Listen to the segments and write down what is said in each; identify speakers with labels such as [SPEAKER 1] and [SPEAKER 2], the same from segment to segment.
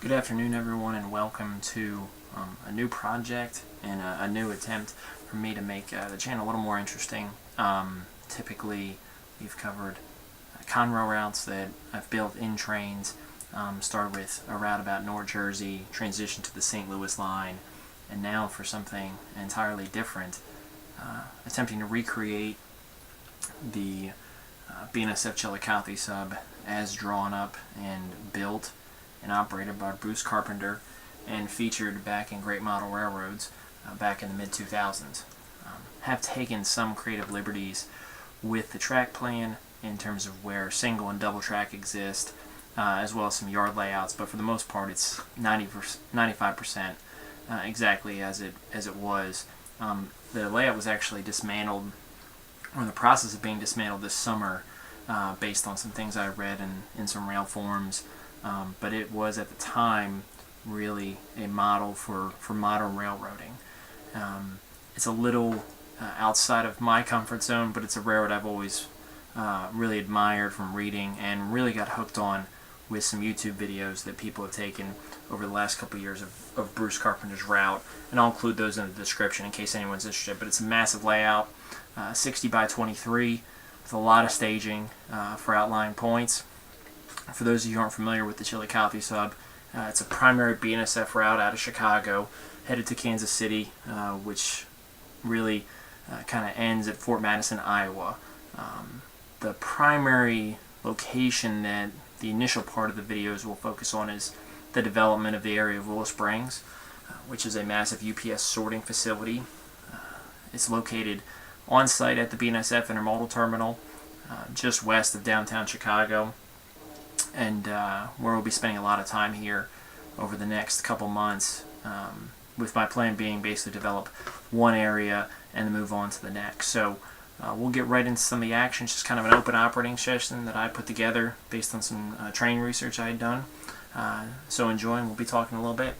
[SPEAKER 1] Good afternoon, everyone, and welcome to a new project and a new attempt for me to make the channel a little more interesting. Typically, we've covered Conroe routes that I've built in Trainz. Started with a route about North Jersey, transitioned to the St. Louis line, and now for something entirely different, attempting to recreate the BNSF Chilli Sub as drawn up and built and operated by Bruce Carpenter and featured back in Great Model Railroads back in the mid-2000s. Have taken some creative liberties with the track plan in terms of where single and double track exist, as well as some yard layouts, but for the most part it's 95% exactly as it was. The layout was actually dismantled, or in the process of being dismantled this summer, based on some things I read in some rail forums. But it was at the time really a model for modern railroading. It's a little outside of my comfort zone, but it's a railroad I've always really admired from reading and really got hooked on with some YouTube videos that people have taken over the last couple of years of Bruce Carpenter's route, and I'll include those in the description in case anyone's interested. But it's a massive layout, 60 by 23, with a lot of staging for outlying points. For those of you who aren't familiar with the Chilli Sub, it's a primary BNSF route out of Chicago, headed to Kansas City, which really kind of ends at Fort Madison, Iowa. The primary location that the initial part of the videos will focus on is the development of the area of Willow Springs, which is a massive UPS sorting facility. It's located on site at the BNSF Intermodal Terminal, just west of downtown Chicago, and where we'll be spending a lot of time here over the next couple months, with my plan being basically develop one area and then move on to the next. So we'll get right into some of the action. It's just kind of an open operating session that I put together based on some training research I had done. So enjoy, and we'll be talking a little bit.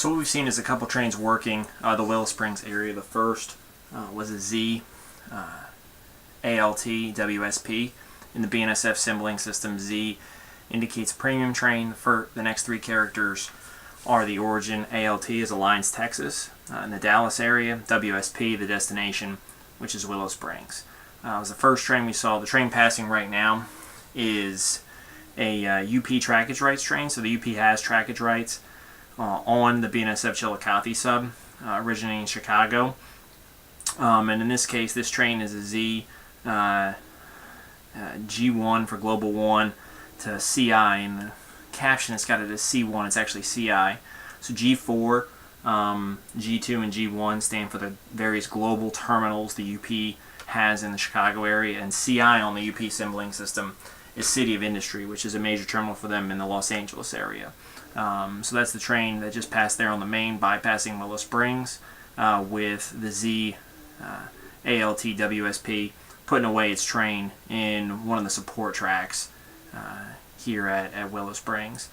[SPEAKER 1] So what we've seen is a couple trains working the Willow Springs area. The first was a Z. ALT WSP. In the BNSF symboling system, Z indicates a premium train. For the next three characters are the origin. ALT is Alliance, Texas, in the Dallas area. WSP, the destination, which is Willow Springs. It was the first train we saw. The train passing right now is a UP trackage rights train. So the UP has trackage rights on the BNSF Chilli Sub, originating in Chicago. And in this case, this train is a Z G1 for Global 1 to CI, and the caption has got it as C1. It's actually CI. So G4, G2, and G1 stand for the various global terminals the UP has in the Chicago area, and CI on the UP symboling system is City of Industry, which is a major terminal for them in the Los Angeles area. So that's the train that just passed there on the main, bypassing Willow Springs, with the Z ALT WSP putting away its train in one of the support tracks here at Willow Springs.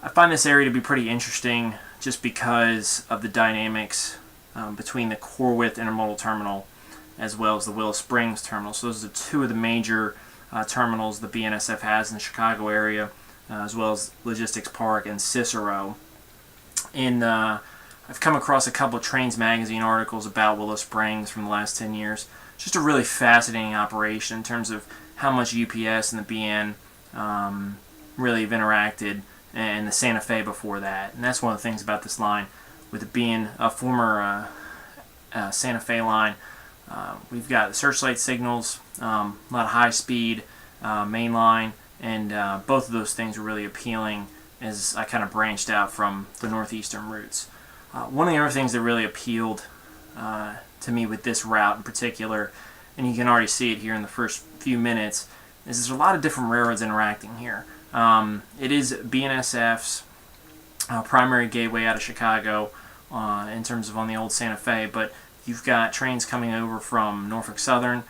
[SPEAKER 1] I find this area to be pretty interesting just because of the dynamics between the Corwith Intermodal Terminal as well as the Willow Springs Terminal. So those are two of the major terminals the BNSF has in the Chicago area, as well as Logistics Park and Cicero. And I've come across a couple of Trainz magazine articles about Willow Springs from the last 10 years. Just a really fascinating operation in terms of how much UPS and the BN really have interacted, and the Santa Fe before that. And that's one of the things about this line, with it being a former Santa Fe line. We've got the searchlight signals, a lot of high-speed main line, and both of those things were really appealing as I kind of branched out from the northeastern routes. One of the other things that really appealed to me with this route in particular, and you can already see it here in the first few minutes, is there's a lot of different railroads interacting here. It is BNSF's primary gateway out of Chicago in terms of on the old Santa Fe, but you've got trains coming over from Norfolk Southern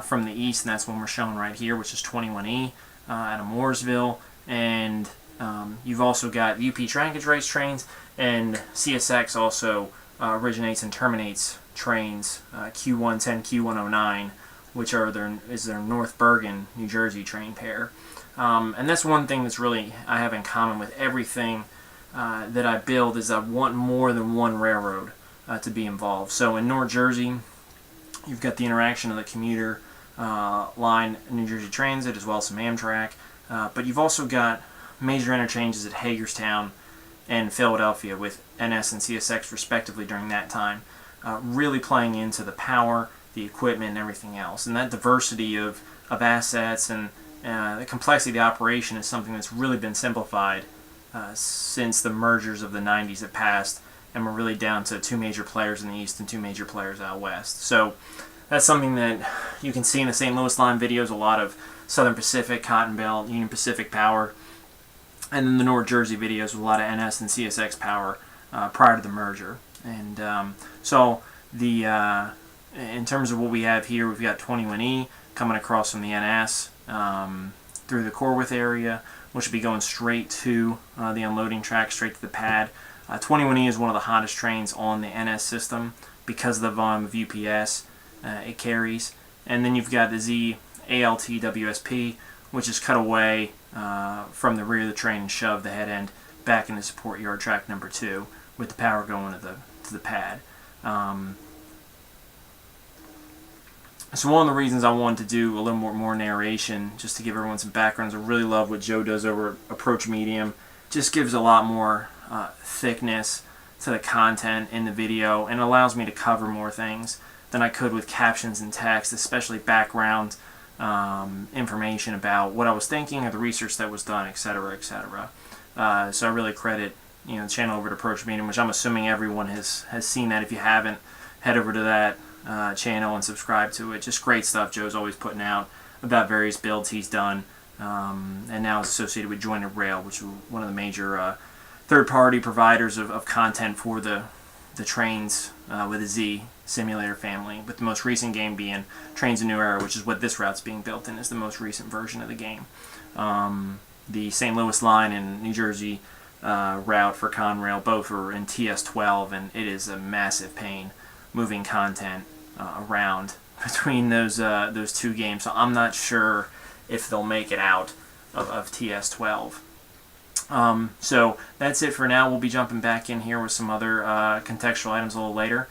[SPEAKER 1] from the east, and that's one we're showing right here, which is 21E out of Morrisville. And you've also got UP trackage race trains, and CSX also originates and terminates trains, Q110, Q109, which are their North Bergen, New Jersey train pair. And that's one thing that's really I have in common with everything that I build, is I want more than one railroad to be involved. So in North Jersey, you've got the interaction of the commuter line, New Jersey Transit, as well as some Amtrak. But you've also got major interchanges at Hagerstown and Philadelphia with NS and CSX respectively during that time, really playing into the power, the equipment, and everything else. And that diversity of assets and the complexity of the operation is something that's really been simplified since the mergers of the 90s have passed, and we're really down to two major players in the east and two major players out west. So that's something that you can see in the St. Louis line videos, a lot of Southern Pacific, Cotton Belt, Union Pacific power, and then the North Jersey videos with a lot of NS and CSX power prior to the merger. And so in terms of what we have here, we've got 21E coming across from the NS through the Corwith area, which will be going straight to the unloading track, straight to the pad. 21E is one of the hottest trains on the NS system because of the volume of UPS it carries. And then you've got the Z ALT WSP, which is cut away from the rear of the train and shoved the head end back into support yard track number 2, with the power going to the pad. So one of the reasons I wanted to do a little more narration, just to give everyone some backgrounds, I really love what Joe does over Approach Medium. Just gives a lot more thickness to the content in the video, and allows me to cover more things than I could with captions and text, especially background information about what I was thinking or the research that was done, etc., etc. So I really credit the channel over to Approach Medium, which I'm assuming everyone has seen that. If you haven't, head over to that channel and subscribe to it. Just great stuff Joe's always putting out about various builds he's done, and now is associated with Jointed Rail, which is one of the major third-party providers of content for the Trainz with a Z simulator family, with the most recent game being Trainz: A New Era, which is what this route's being built in, is the most recent version of the game. The St. Louis line and New Jersey route for Conrail, both are in TS12, and it is a massive pain moving content around between those two games, so I'm not sure if they'll make it out of TS12. So that's it for now. We'll be jumping back in here with some other contextual items a little later.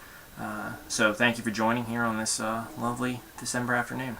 [SPEAKER 1] So thank you for joining here on this lovely December afternoon.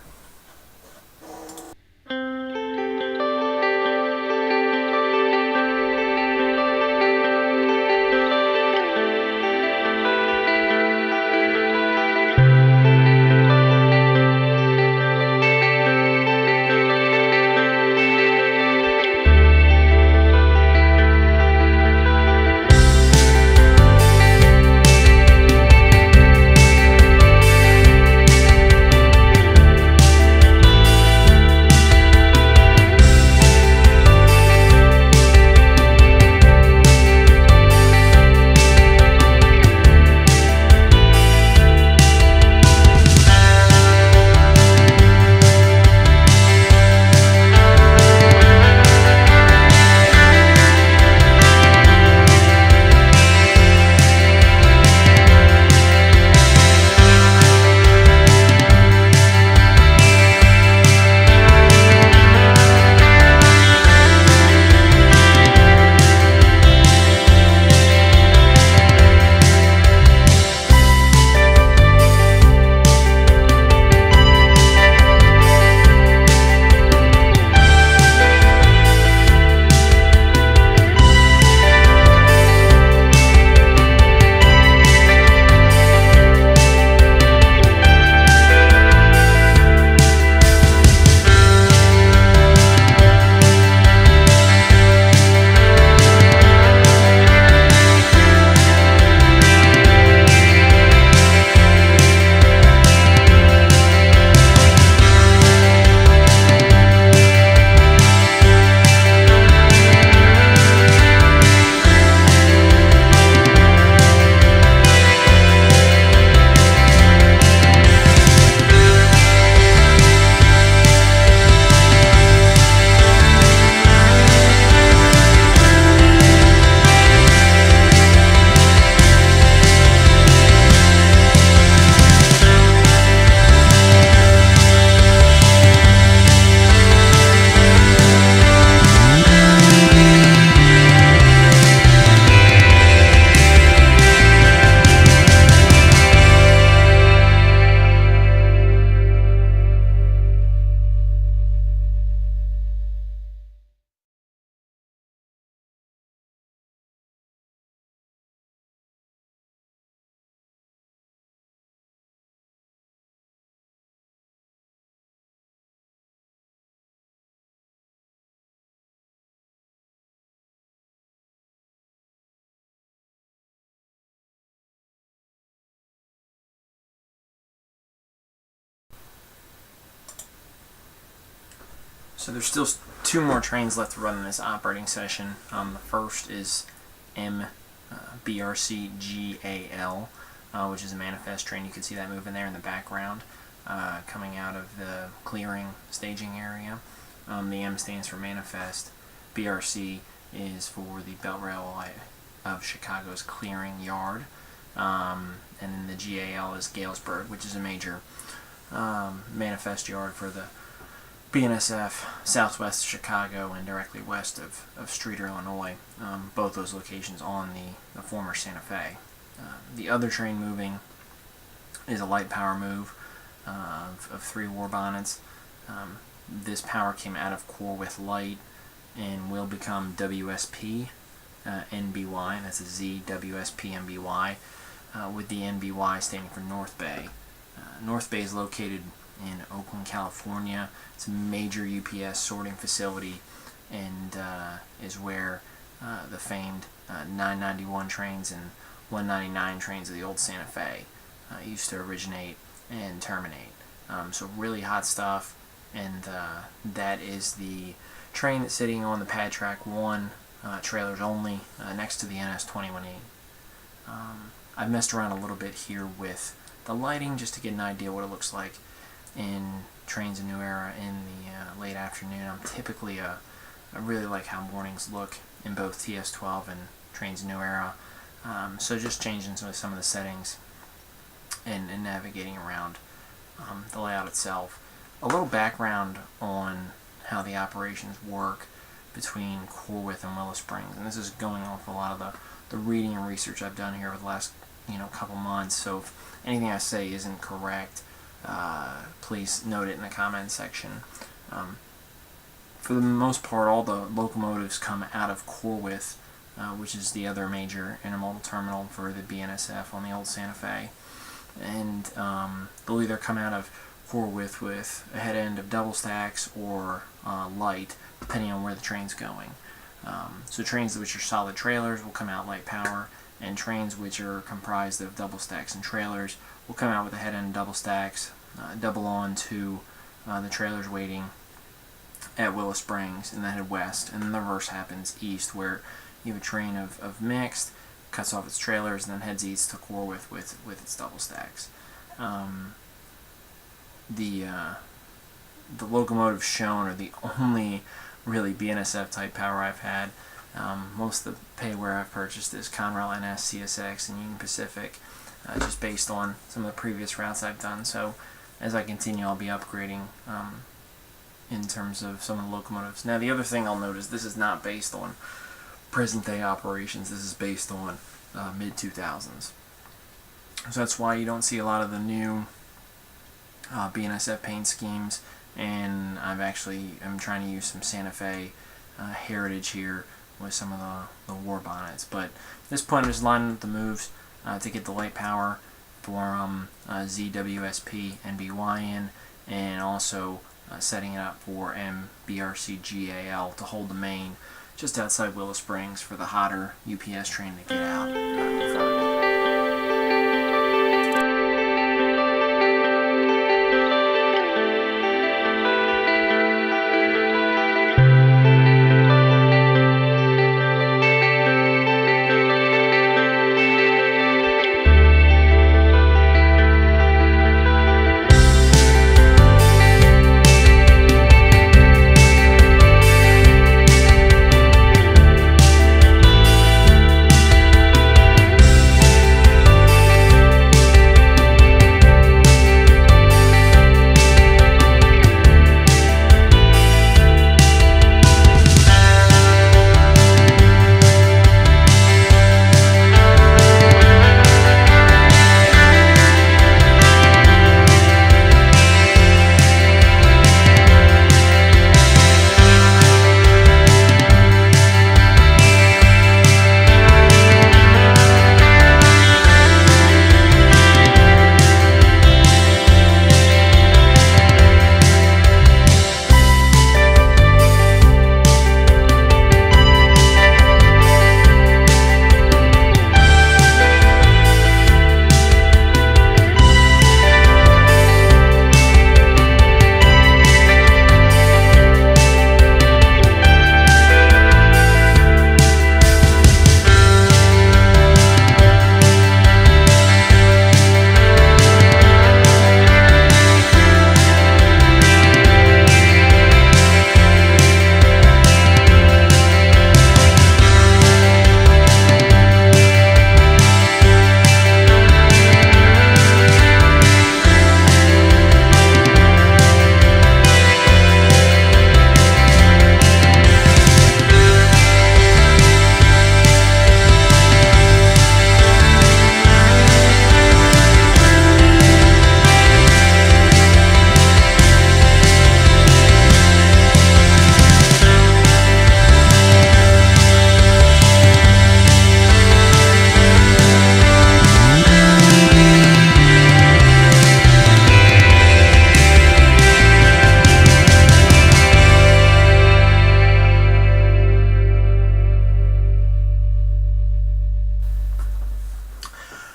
[SPEAKER 1] So there's still 2 more trains left to run in this operating session. The first is MBRCGAL, which is a manifest train. You can see that moving there in the background, coming out of the clearing staging area. The M stands for manifest. BRC is for the Belt Railway of Chicago's clearing yard. And then the GAL is Galesburg, which is a major manifest yard for the BNSF southwest of Chicago and directly west of Streator, Illinois. Both those locations on the former Santa Fe. The other train moving is a light power move of 3 war bonnets. This power came out of Core with Light and will become WSP NBY. That's a ZWSPNBY, with the NBY standing for North Bay. North Bay is located in Oakland, California. It's a major UPS sorting facility and is where the famed 991 trains and 199 trains of the old Santa Fe used to originate and terminate. So really hot stuff, and that is the train that's sitting on the pad track 1, trailers only, next to the NS-218. I've messed around a little bit here with the lighting just to get an idea what it looks like in Trainz a New Era in the late afternoon. I really like how mornings look in both TS12 and Trainz a New Era. So just changing some of the settings and navigating around the layout itself. A little background on how the operations work between Corwith and Willow Springs, and this is going off a lot of the reading and research I've done here over the last couple months. So if anything I say isn't correct, please note it in the comment section. For the most part, all the locomotives come out of Corwith, which is the other major intermodal terminal for the BNSF on the old Santa Fe, and they'll either come out of Corwith with a head end of double stacks or light, depending on where the train's going. So trains which are solid trailers will come out light power, and trains which are comprised of double stacks and trailers will come out with a head end double stacks, double on to the trailers waiting at Willow Springs, and then head west, and then the reverse happens east, where you have a train of mixed, cuts off its trailers, and then heads east to Corwith with its double stacks. The locomotives shown are the only really BNSF type power I've had. Most of the pay where I've purchased is Conrail NS, CSX, and Union Pacific, just based on some of the previous routes I've done. So as I continue, I'll be upgrading in terms of some of the locomotives. Now, the other thing I'll note is this is not based on present day operations. This is based on mid-2000s. So that's why you don't see a lot of the new BNSF paint schemes, and I'm trying to use some Santa Fe heritage here with some of the war bonnets. But at this point, I'm just lining up the moves to get the light power for ZWSPNBY in, and also setting it up for MBRCGAL to hold the main just outside Willow Springs for the hotter UPS train to get out in front of me.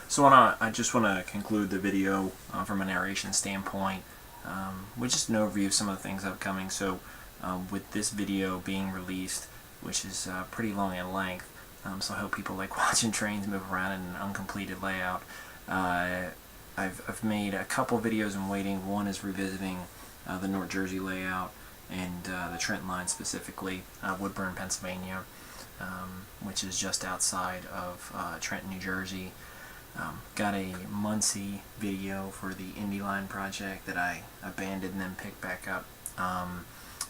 [SPEAKER 1] So I just want to conclude the video from a narration standpoint with just an overview of some of the things upcoming. So with this video being released, which is pretty long in length, so I hope people like watching trains move around in an uncompleted layout. I've made a couple videos in waiting. One is revisiting the North Jersey layout and the Trenton line specifically, Woodburn, Pennsylvania, which is just outside of Trenton, New Jersey. Got a Muncie video for the Indy Line project that I abandoned and then picked back up.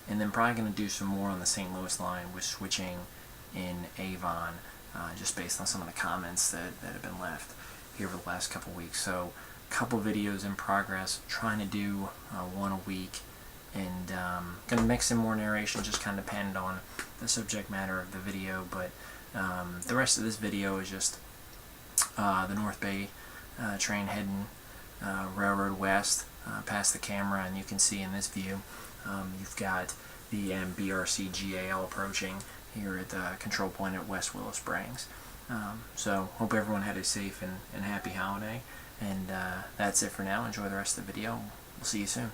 [SPEAKER 1] And then probably going to do some more on the St. Louis line with switching in Avon, just based on some of the comments that have been left here over the last couple weeks. So a couple videos in progress, trying to do one a week, and going to mix in more narration, just kind of depend on the subject matter of the video. But the rest of this video is just the North Bay train heading railroad west past the camera, and you can see in this view you've got the MBRCGAL approaching here at the control point at West Willow Springs. So hope everyone had a safe and happy holiday, and that's it for now. Enjoy the rest of the video. We'll see you soon.